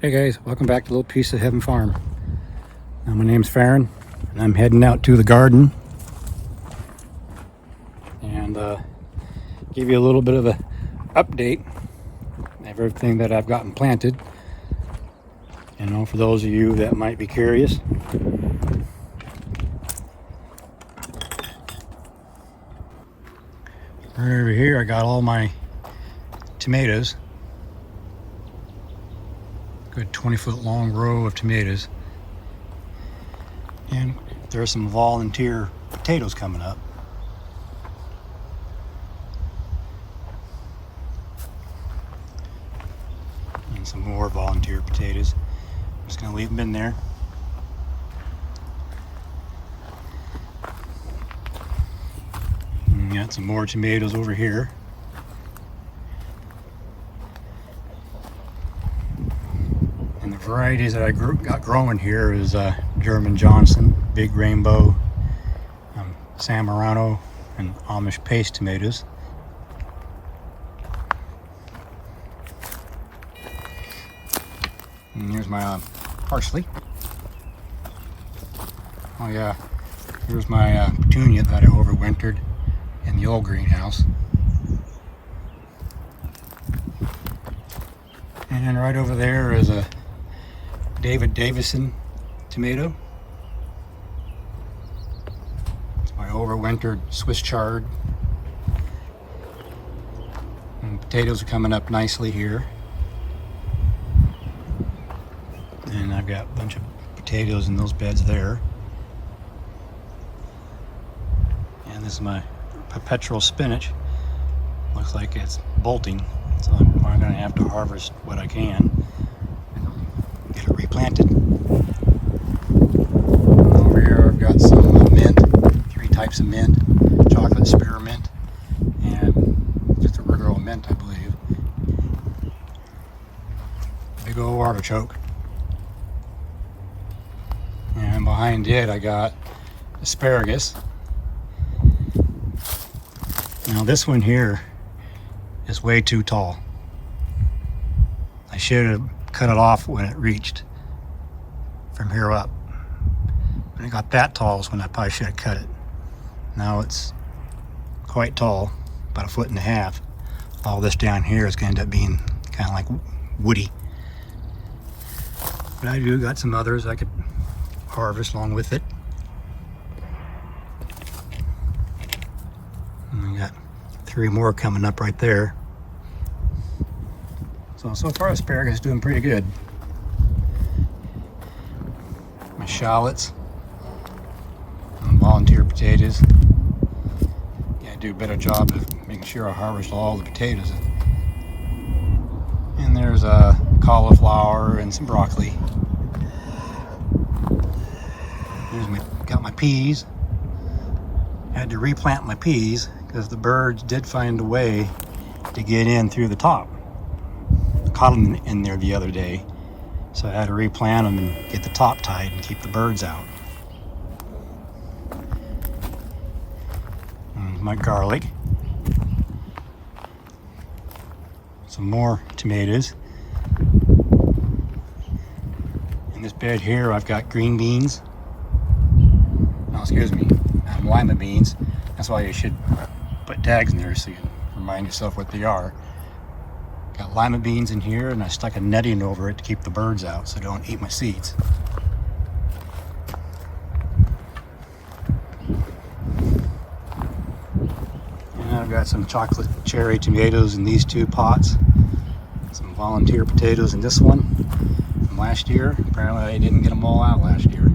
Hey guys, welcome back to Little Piece of Heaven Farm. My name's Farron, and I'm heading out to the garden and give you a little bit of an update of everything that I've gotten planted. You know, for those of you that might be curious. Right over here, I got all my tomatoes. Good 20-foot long row of tomatoes. And there's some volunteer potatoes coming up. And some more volunteer potatoes. I'm just going to leave them in there. And got some more tomatoes over here. And the varieties that I got growing here is German Johnson, Big Rainbow, San Marano, and Amish Paste tomatoes. And here's my parsley. Oh yeah, here's my petunia that I overwintered in the old greenhouse. And right over there is a David Davison tomato. It's my overwintered Swiss chard. And potatoes are coming up nicely here. And I've got a bunch of potatoes in those beds there. And this is my perpetual spinach. Looks like it's bolting, so I'm going to have to harvest what I can and get it replanted. Over here I've got some mint, 3 types of mint, chocolate spearmint, and just a regular mint, I believe. Big old artichoke. And behind it I got asparagus. Now this one here is way too tall. I should have cut it off when it reached from here up. When it got that tall is when I probably should have cut it. Now it's quite tall, about 1.5 feet. All this down here is going to end up being kind of like woody. But I do got some others I could harvest along with it. And we got 3 more coming up right there. So far asparagus is doing pretty good. My shallots and volunteer potatoes. Yeah, I do a better job of making sure I harvest all the potatoes. And there's a cauliflower and some broccoli. Got my peas. Had to replant my peas because the birds did find a way to get in through the top. Caught them in there the other day, so I had to replant them and get the top tied and keep the birds out. And my garlic. Some more tomatoes. In this bed here I've got green beans. No, excuse me, lima beans. That's why you should put tags in there so you can remind yourself what they are. Got lima beans in here, and I stuck a netting over it to keep the birds out so they don't eat my seeds. And I've got some chocolate cherry tomatoes in these 2 pots. Some volunteer potatoes in this one from last year. Apparently I didn't get them all out last year.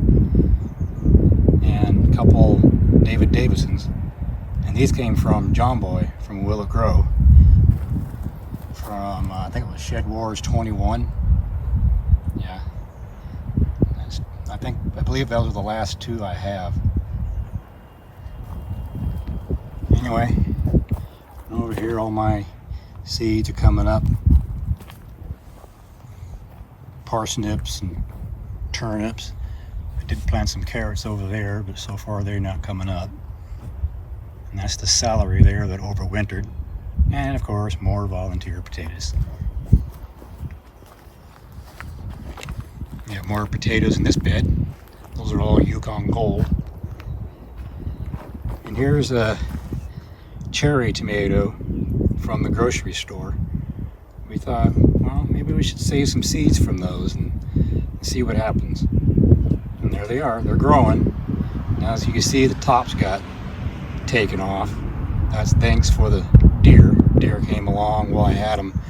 And a couple David Davisons. And these came from John Boy from Willow Grove. From, I think it was Shed Wars 21. Yeah. I believe those are the last 2 I have. Anyway, over here all my seeds are coming up. Parsnips and turnips. I did plant some carrots over there, but so far they're not coming up. And that's the celery there that overwintered. And of course, more volunteer potatoes. We have more potatoes in this bed. Those are all Yukon Gold. And here's a cherry tomato from the grocery store. We thought, well, maybe we should save some seeds from those and see what happens. And there they are, they're growing. Now as you can see, the tops got taken off. That's thanks for the deer. Deer came along while I had them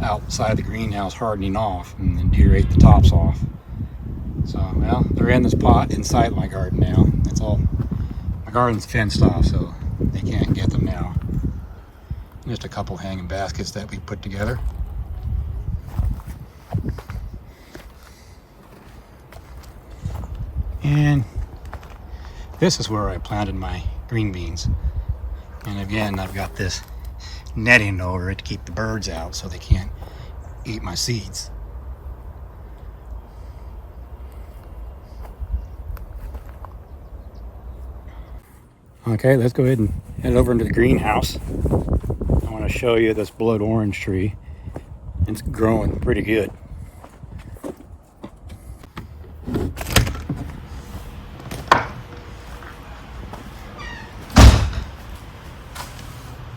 outside the greenhouse hardening off, and the deer ate the tops off. So, well, they're in this pot inside my garden now. That's all. My garden's fenced off, so they can't get them now. Just a couple hanging baskets that we put together. And this is where I planted my green beans. And again, I've got this netting over it to keep the birds out so they can't eat my seeds. Okay, let's go ahead and head over into the greenhouse. I want to show you this blood orange tree. It's growing pretty good.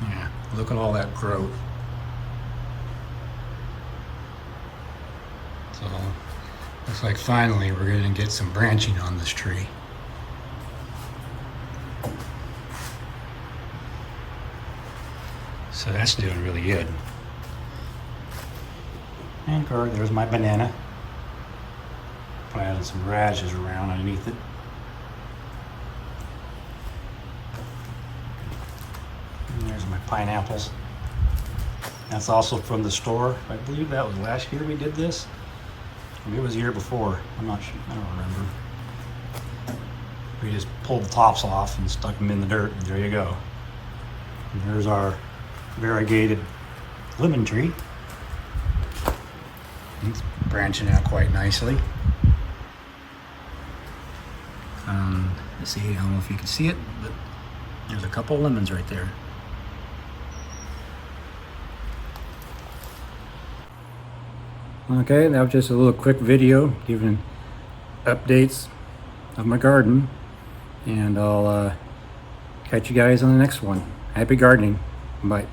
Yeah, look at all that growth. So, looks like finally we're going to get some branching on this tree. So that's doing really good. And of course, there's my banana. Planted some radishes around underneath it. And there's my pineapples. That's also from the store. I believe that was last year we did this. Maybe it was the year before. I'm not sure. I don't remember. We just pulled the tops off and stuck them in the dirt, and there you go. And there's our variegated lemon tree. It's branching out quite nicely. Let's see, I don't know if you can see it, but there's a couple lemons right there. Okay, that was just a little quick video giving updates of my garden, and I'll catch you guys on the next one. Happy gardening. Bye.